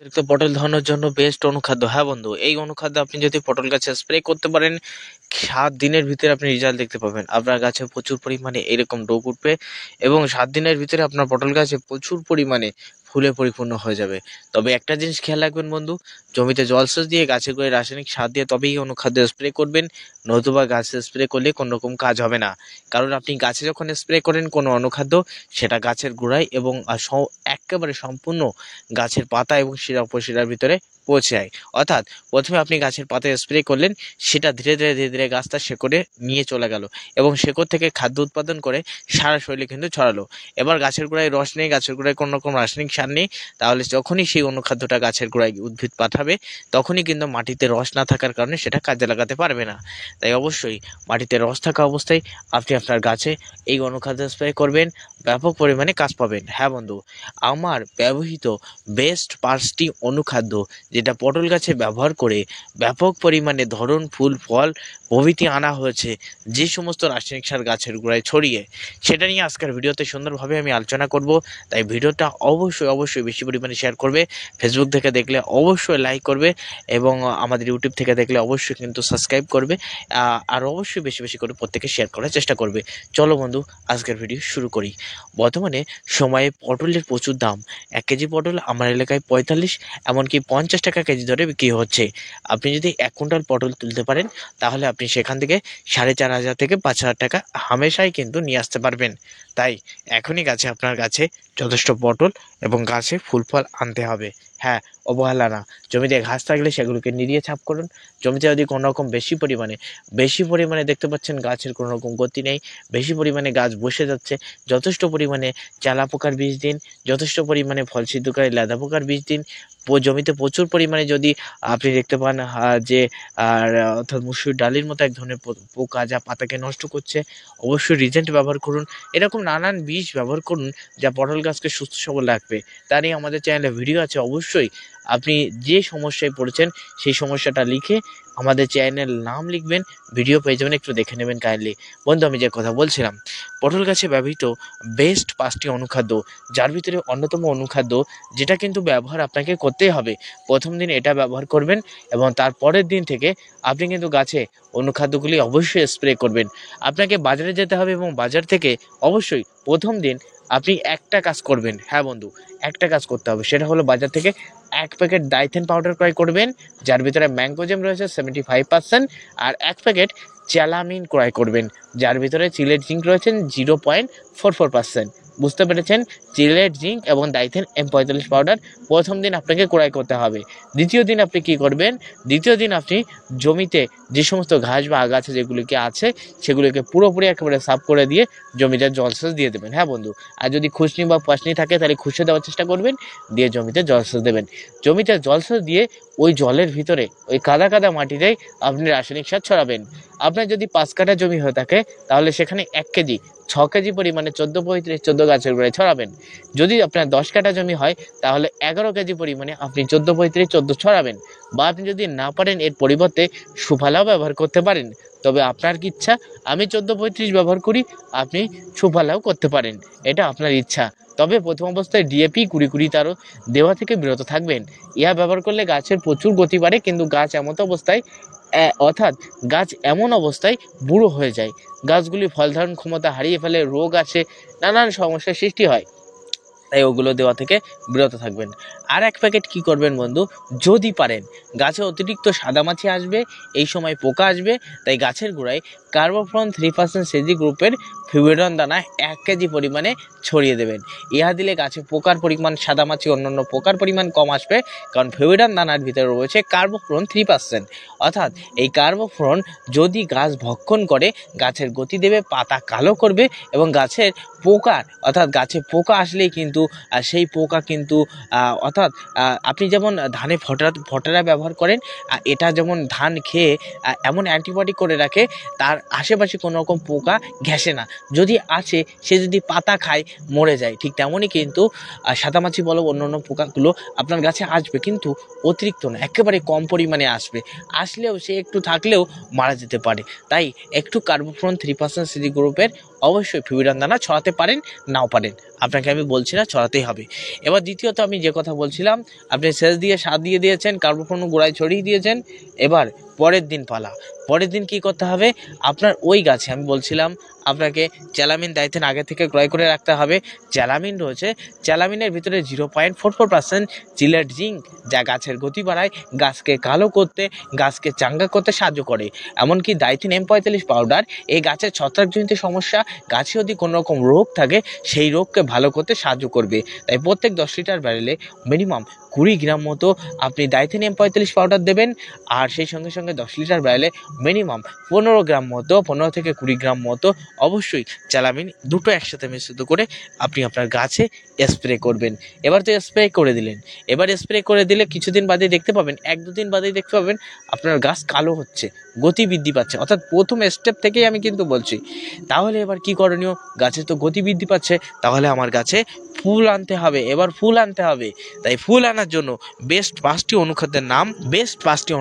অতিরিক্ত পটল ধরানোর জন্য বেস্ট অনুখাদ্য। হ্যাঁ বন্ধু, এই অনুখাদ্য আপনি যদি পটল গাছে স্প্রে করতে পারেন 7 দিনের ভিতরে আপনি রেজাল্ট দেখতে পাবেন। আপনার গাছে প্রচুর পরিমাণে এরকম ডোক উঠবে এবং 7 দিনের ভিতরে আপনার পটল গাছে প্রচুর পরিমাণে ফুলে পরিপূর্ণ হয়ে যাবে। তবে একটা জিনিস খেয়াল রাখবেন বন্ধু, জমিতে জলসেচ দিয়ে গাছে করে রাসায়নিক সার দিয়ে তবেই অনুখাদ্য স্প্রে করবেন, নতুবা গাছে স্প্রে করলে কোনো রকম কাজ হবে না। কারণ আপনি গাছে যখন স্প্রে করেন কোনো অনুখাদ্য, সেটা গাছের গোড়ায় এবং একেবারে সম্পূর্ণ গাছের পাতা এবং শিরা উপশিরার ভিতরে পৌঁছে যায়। অর্থাৎ প্রথমে আপনি গাছের পাতায় স্প্রে করলেন, সেটা ধীরে ধীরে ধীরে ধীরে গাছটা শেকড়ে নিয়ে চলে গেল এবং শেকড় থেকে খাদ্য উৎপাদন করে সারা শরীরে কিন্তু ছড়ালো। এবার গাছের গোড়ায় রস নেই, গাছের গোড়ায় কোনো রকম রাসায়নিক সার নেই, তাহলে যখনই সেই অনুখাদ্যটা গাছের গোড়ায় উদ্ভিদ পাঠাবে তখনই কিন্তু মাটিতে রস না থাকার কারণে সেটা কাজে লাগাতে পারবে না। তাই অবশ্যই মাটিতে রস থাকা অবস্থায় আপনি আপনার গাছে এই অনুখাদ্য স্প্রে করবেন, ব্যাপক পরিমাণে কাজ পাবেন। হ্যাঁ বন্ধু, আমার ব্যবহৃত বেস্ট 5টি অনুখাদ্য যেটা পটল গাছে ব্যবহার করে ব্যাপক পরিমাণে ধরন, ফুল, ফল প্রভৃতি আনা হয়েছে, যে সমস্ত রাসায়নিক সার গাছের গোড়ায় ছড়িয়ে, সেটা নিয়ে আজকের ভিডিওতে সুন্দরভাবে আমি আলোচনা করব। তাই ভিডিওটা অবশ্যই বেশি পরিমাণে শেয়ার করবে। ফেসবুক থেকে দেখলে অবশ্যই লাইক করবে এবং আমাদের ইউটিউব থেকে দেখলে অবশ্যই কিন্তু সাবস্ক্রাইব করবে। আর অবশ্যই বেশি বেশি করে প্রত্যেকে শেয়ার করার চেষ্টা করবে। চলো বন্ধু, আজকের ভিডিও শুরু করি। বর্তমানে সময়ে পটলের প্রচুর দাম। 1 কেজি পটল আমার এলাকায় 45, এমনকি 50 টাকা কেজি ধরে বিক্রি হচ্ছে। আপনি যদি 1 কুইন্টাল পটল তুলতে পারেন, তাহলে আপনি সেখান থেকে 4,500 থেকে 5,000 টাকা হামেশাই কিন্তু নিয়ে আসতে পারবেন। তাই এখনই আপনার গাছে যথেষ্ট পটল এবং গাছে ফুল ফল আনতে হবে। হ্যাঁ, অবহেলা না। জমিতে ঘাস থাকলে সেগুলোকে নিড়িয়ে ছাপ করুন। জমিতে যদি কোনো রকম বেশি পরিমাণে দেখতে পাচ্ছেন গাছের কোনো রকম গতি নেই, বেশি পরিমাণে গাছ বসে যাচ্ছে, যথেষ্ট পরিমাণে চালা পোকার বীজ দিন, যথেষ্ট পরিমাণে ফল ছিদ্রকারী লেদা পোকার বীজ দিন। জমিতে প্রচুর পরিমাণে যদি আপনি দেখতে পান যে অর্থাৎ মুসুর ডালের মতো এক ধরনের পোকা যা পাতাকে নষ্ট করছে, অবশ্যই রিজেন্ট ব্যবহার করুন। এরকম নানান বীজ ব্যবহার করুন যা পটল গাছকে সুস্থ সবল রাখবে। তারই আমাদের চ্যানেলে ভিডিও আছে। অবশ্যই আপনি যে সমস্যায় পড়েছেন সেই সমস্যাটা লিখে আমাদের চ্যানেল নাম লিখবেন, ভিডিও পেয়ে যাবেন, একটু দেখে নেবেন কাইন্ডলি। বন্ধু, আমি যে কথা বলছিলাম, পটল গাছে ব্যবহৃত বেস্ট 5টি অনুখাদ্য, যার ভিতরে অন্যতম অনুখাদ্য যেটা কিন্তু ব্যবহার আপনাকে করতেই হবে। প্রথম দিন এটা ব্যবহার করবেন এবং তারপরের দিন থেকে আপনি কিন্তু গাছে অনুখাদ্যগুলি অবশ্যই স্প্রে করবেন। আপনাকে বাজারে যেতে হবে এবং বাজার থেকে অবশ্যই প্রথম দিন আপনি একটা কাজ করবেন। হ্যাঁ বন্ধু, একটা কাজ করতে হবে, সেটা হলো বাজার থেকে 1 প্যাকেট ডাইথেন পাউডার ক্রয় করবেন, যার ভিতরে ম্যাঙ্গোজেম রয়েছে 75%, আর 1 প্যাকেট চ্যালামিন ক্রয় করবেন, যার ভিতরে চিলেট জিঙ্ক রয়েছেন 0.44%। বুঝতে পেরেছেন? চিলেট জিঙ্ক এবং ডাইথেন M45 পাউডার প্রথম দিন আপনাকে ক্রয় করতে হবে। দ্বিতীয় দিন আপনি কি করবেন? দ্বিতীয় দিন আপনি জমিতে যে সমস্ত ঘাস বা আগাছা যেগুলিকে আছে সেগুলিকে পুরোপুরি একেবারে সাফ করে দিয়ে জমিতে জলসেচ দিয়ে দেবেন। হ্যাঁ বন্ধু, আর যদি খুসনি বা পাসনি থাকে তাহলে খুশে দেওয়ার চেষ্টা করবেন, দিয়ে জমিতে জলসেচ দেবেন। জমিতে জলসেচ দিয়ে ওই জলের ভিতরে ওই কাদা কাদা মাটিতেই আপনি রাসায়নিক সার ছড়াবেন। আপনার যদি 5 কাঠা জমি হয়ে থাকে তাহলে সেখানে 1 কেজি 6 কেজি পরিমাণে 14 গাছের গোড়ায় ছড়াবেন। যদি আপনার 10 কাঠা জমি হয় তাহলে 11 কেজি পরিমাণে আপনি 14 ছড়াবেন। বা আপনি যদি না পারেন এর পরিবর্তে সুফলাও ব্যবহার করতে পারেন। তবে আপনার কি ইচ্ছা, আমি 14-35 ব্যবহার করি, আপনি সুফলাও করতে পারেন, এটা আপনার ইচ্ছা। তবে প্রথম অবস্থায় ডিএপি 20-20 দেওয়া থেকে বিরত থাকবেন। ইহা ব্যবহার করলে গাছের প্রচুর গতি বাড়ে, কিন্তু গাছ এমন অবস্থায় বুড়ো হয়ে যায়, গাছগুলি ফল ধারণ ক্ষমতা হারিয়ে ফেলে, রোগ আসে, নানান সমস্যার সৃষ্টি হয়। তাই ওগুলো দেওয়া থেকে বিরত থাকবেন। আর 1 প্যাকেট কি করবেন বন্ধু, যদি পারেন, গাছে অতিরিক্ত সাদামাছি আসবে, এই সময় পোকা আসবে, তাই গাছের গোড়ায় কার্বোফ্রন 3% সিজি গ্রুপের ফিউমিডন দানা 1 কেজি পরিমাণে ছড়িয়ে দেবেন। ইহা দিলে গাছে পোকার পরিমাণ, সাদামাছি অন্যান্য পোকার পরিমাণ কম আসবে, কারণ ফিউমিডন দানার ভিতরে রয়েছে কার্বোফ্রন 3%। অর্থাৎ এই কার্বোফ্রন যদি গাছ ভক্ষণ করে গাছের গতি দেবে, পাতা কালো করবে এবং গাছের গাছে পোকা আসলেই কিন্তু সেই পোকা কিন্তু অর্থাৎ আপনি যেমন ধানে ফটারা ব্যবহার করেন, এটা যেমন ধান খেয়ে এমন অ্যান্টিবায়োটিক করে রাখে তার আশেপাশে কোনো রকম পোকা ঘেঁষে না, যদি আছে সে যদি পাতা খায় মরে যায়, ঠিক তেমনই কিন্তু সাদামাছি বলো অন্য পোকাগুলো আপনার গাছে আসবে, কিন্তু অতিরিক্ত না, একেবারে কম পরিমাণে আসলেও সে একটু থাকলেও মারা যেতে পারে। তাই একটু কার্বোফ্রন 3% সিজি গ্রুপের অবশ্যই ফিউরান দানা ছড়াতে পারেন, নাও পারেন, আপনাকে আমি বলছি না ছড়াতেই হবে। এবার দ্বিতীয়ত আমি যে কথা বলছিলাম, আপনি সেচ দিয়ে সার দিয়ে দিয়েছেন, কার্বোফোন গোড়ায় ছড়িয়ে দিয়েছেন। এবার পরের দিন পালা। পরের দিন কি করতে হবে, আপনার ওই গাছে আমি বলছিলাম আপনাকে চ্যালামিন দায়িত্বেন আগে থেকে ক্রয় করে রাখতে হবে। চ্যালামিন রয়েছে, চ্যালামিনের ভিতরে 0.44% চিলেট জিঙ্ক, যা গাছের গতি বাড়ায়, গাছকে কালো করতে, গাছকে চাঙ্গা করতে সাহায্য করে। এমনকি দায়িত্বিন M45 পাউডার এই গাছের ছত্রাকজনিত সমস্যা, গাছে যদি কোনো রকম রোগ থাকে সেই রোগকে ভালো করতে সাহায্য করবে। তাই প্রত্যেক 10 লিটার ব্যারেলে মিনিমাম 20 গ্রাম মতো আপনি দায়িত্বিন M45 পাউডার দেবেন। আর সেই সঙ্গে সঙ্গে 10 লিটার ব্যারেলে মিনিমাম 15 গ্রাম মতো, 15 থেকে 20 গ্রাম মতো অবশ্যই চ্যালামিন, দুটো একসাথে মিশ্রিত করে আপনি আপনার গাছে স্প্রে করবেন। এবার তো স্প্রে করে দিলেন, এবার স্প্রে করে দিলে কিছুদিন বাদে দেখতে পাবেন, 1-2 দিন বাদেই দেখতে পাবেন আপনার গাছ কালো হচ্ছে, গতি বৃদ্ধি পাচ্ছে। অর্থাৎ প্রথম স্টেপ থেকেই আমি কিন্তু বলছি। তাহলে এবার কি করণীয়, গাছে তো গতি বৃদ্ধি পাচ্ছে, তাহলে আমার গাছে ফুল আনতে হবে, এবার ফুল আনতে হবে। তাই ফুল আনার জন্য বেস্ট 5টি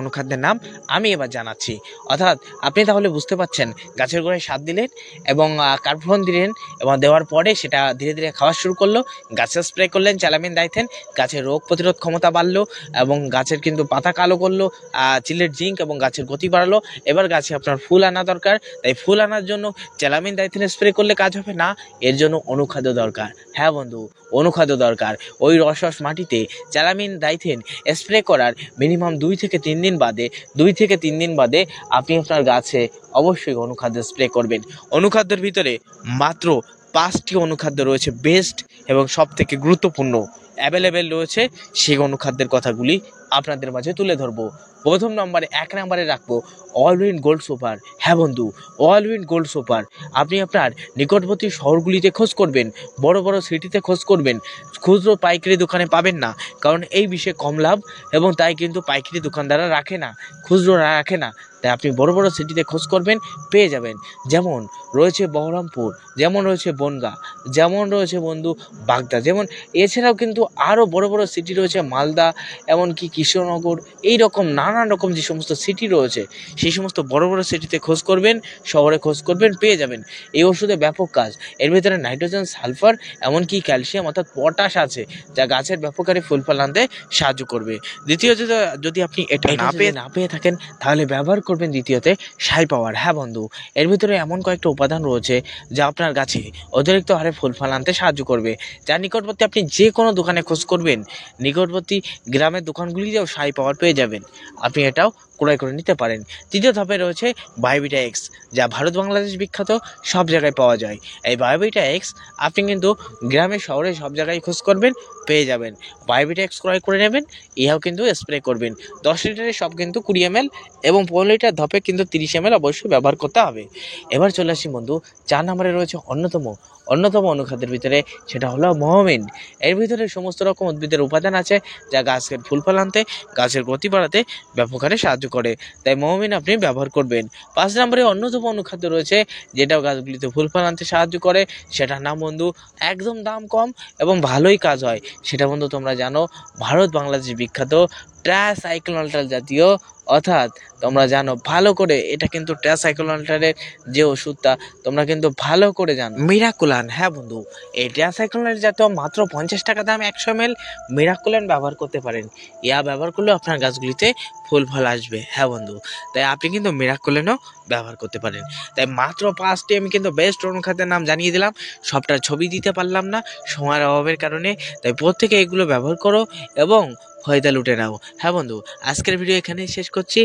অনুখাদ্যের নাম আমি এবার জানাচ্ছি। অর্থাৎ আপনি তাহলে বুঝতে পারছেন, গাছের গোড়ায় সার দিলেন এবং কার্বোফোন দিলেন, এবং দেওয়ার পরে সেটা ধীরে ধীরে খাওয়া শুরু করলো, গাছে স্প্রে করলেন চ্যালামিন দাইথেন, গাছের রোগ প্রতিরোধ ক্ষমতা বাড়লো এবং গাছের কিন্তু পাতা কালো করলো, চিলেট জিঙ্ক এবং গাছের গতি বাড়ালো। এবার গাছে আপনার ফুল আনা দরকার। তাই ফুল আনার জন্য চ্যালামিন দাইথেন স্প্রে করলে কাজ হবে না, এর জন্য অনুখাদ্য দরকার। হ্যাঁ বন্ধু, অনুখাদ্য দরকার। ওই রস মাটিতে চ্যালামিন দাইথেন স্প্রে করার মিনিমাম 2 থেকে 3 দিন বাদে আপনি আপনার গাছে অবশ্যই অনুখাদ্য স্প্রে করবেন। অনুখাদ্যের ভিতরে মাত্র 5টি অনুখাদ্য রয়েছে বেস্ট এবং সব থেকে গুরুত্বপূর্ণ অ্যাভেলেবেল রয়েছে, সেই অনুখাদ্যের কথাগুলি আপনাদের মাঝে তুলে ধরবো। প্রথম নম্বরে 1 নম্বরে রাখবো অলউইন গোল্ড সুপার। হ্যাঁ বন্ধু, অলউইন গোল্ড সুপার আপনি আপনার নিকটবর্তী শহরগুলিতে খোঁজ করবেন, বড় বড় সিটিতে খোঁজ করবেন, খুচরো পাইকারি দোকানে পাবেন না, কারণ এই বিষয়ে কম লাভ এবং তাই কিন্তু পাইকারি দোকানদাররা রাখে না, খুচরো রাখে না। তাই আপনি বড় বড় সিটিতে খোঁজ করবেন, পেয়ে যাবেন। যেমন রয়েছে বহরমপুর, যেমন রয়েছে বনগাঁ, যেমন রয়েছে বন্ধু বাগদা, যেমন এছাড়াও কিন্তু আরও বড় বড় সিটি রয়েছে মালদা, এমনকি কৃষ্ণনগর, এই রকম নানান রকম যে সমস্ত সিটি রয়েছে সেই সমস্ত বড় বড় সিটিতে খোঁজ করবেন, শহরে খোঁজ করবেন, পেয়ে যাবেন। এই ওষুধে ব্যাপক কাজ, এর ভিতরে নাইট্রোজেন, সালফার, এমনকি ক্যালসিয়াম অর্থাৎ পটাশ আছে, যা গাছের ব্যাপক হারে ফুল ফল আনতে সাহায্য করবে। দ্বিতীয়ত, যদি আপনি এটা না পেয়ে থাকেন তাহলে ব্যবহার করবেন দ্বিতীয়তে সাই পাওয়ার। হ্যাঁ বন্ধু, এর ভিতরে এমন কয়েকটা উপাদান রয়েছে যা আপনার গাছে অতিরিক্ত হারে ফুল ফল আনতে সাহায্য করবে। যার নিকটবর্তী আপনি যে কোনো দোকানে খোঁজ করবেন, নিকটবর্তী গ্রামের দোকানগুলিতেও সাই পাওয়ার পেয়ে যাবেন, আপনি এটাও ক্রয় করে নিতে পারেন। তৃতীয় ধাপে রয়েছে বায়োভিটা এক্স, যা ভারত বাংলাদেশ বিখ্যাত, সব জায়গায় পাওয়া যায়। এই বায়োভিটা এক্স আপনি কিন্তু গ্রামে শহরে সব জায়গায় খোঁজ করবেন, পেয়ে যাবেন। বায়োভিটা এক্স ক্রয় করে নেবেন, ইহাও কিন্তু স্প্রে করবেন। 10 লিটারের সব কিন্তু 20 ml এবং 15 লিটার ধাপে কিন্তু 30 ml অবশ্যই ব্যবহার করতে হবে। এবার চলে আসি বন্ধু, 4 নম্বরে রয়েছে অন্যতম অনুখাদ্যের ভিতরে, সেটা হলো মহমিন। এর ভিতরে সমস্ত রকম উদ্ভিদের উপাদান আছে যা গাছের ফুল ফল আনতে, গাছের গতি বাড়াতে ব্যাপক হারে সাহায্য করে। তাই মহমিন আপনি ব্যবহার করবেন। 5 নম্বরে অন্যতম অনুখাদ্য রয়েছে যেটাও গাছগুলিতে ফুল ফল আনতে সাহায্য করে, সেটার নাম বন্ধু একদম দাম কম এবং ভালোই কাজ হয়। সেটা বন্ধু তোমরা জানো, ভারত বাংলাদেশ বিখ্যাত ট্রাইসাইক্লোনাল্টার জাতীয়, অর্থাৎ তোমরা জানো ভালো করে, এটা কিন্তু ট্রাইসাইক্লোনাল্টারের যে ওষুধটা তোমরা কিন্তু ভালো করে জানো, মিরাকুলান। হ্যাঁ বন্ধু, এই ট্রাইসাইক্লোনাল জাতীয় মাত্র 50 টাকা দাম 100 ml মিরাকুলান ব্যবহার করতে পারেন। ইয়া ব্যবহার করলে আপনার গাছগুলিতে ফুল ফল আসবে। হ্যাঁ বন্ধু, তাই আপনি কিন্তু মিরাকুলানও ব্যবহার করতে পারেন। তাই মাত্র 5টি আমি কিন্তু বেস্ট অনুখাদ্যের নাম জানিয়ে দিলাম, সবটার ছবি দিতে পারলাম না সময়ের অভাবের কারণে। তাই প্রত্যেকে এগুলো ব্যবহার করো এবং ফয়দা লুটে নাও। হ্যাঁ বন্ধু, আজকের ভিডিও এখানেই শেষ করছি।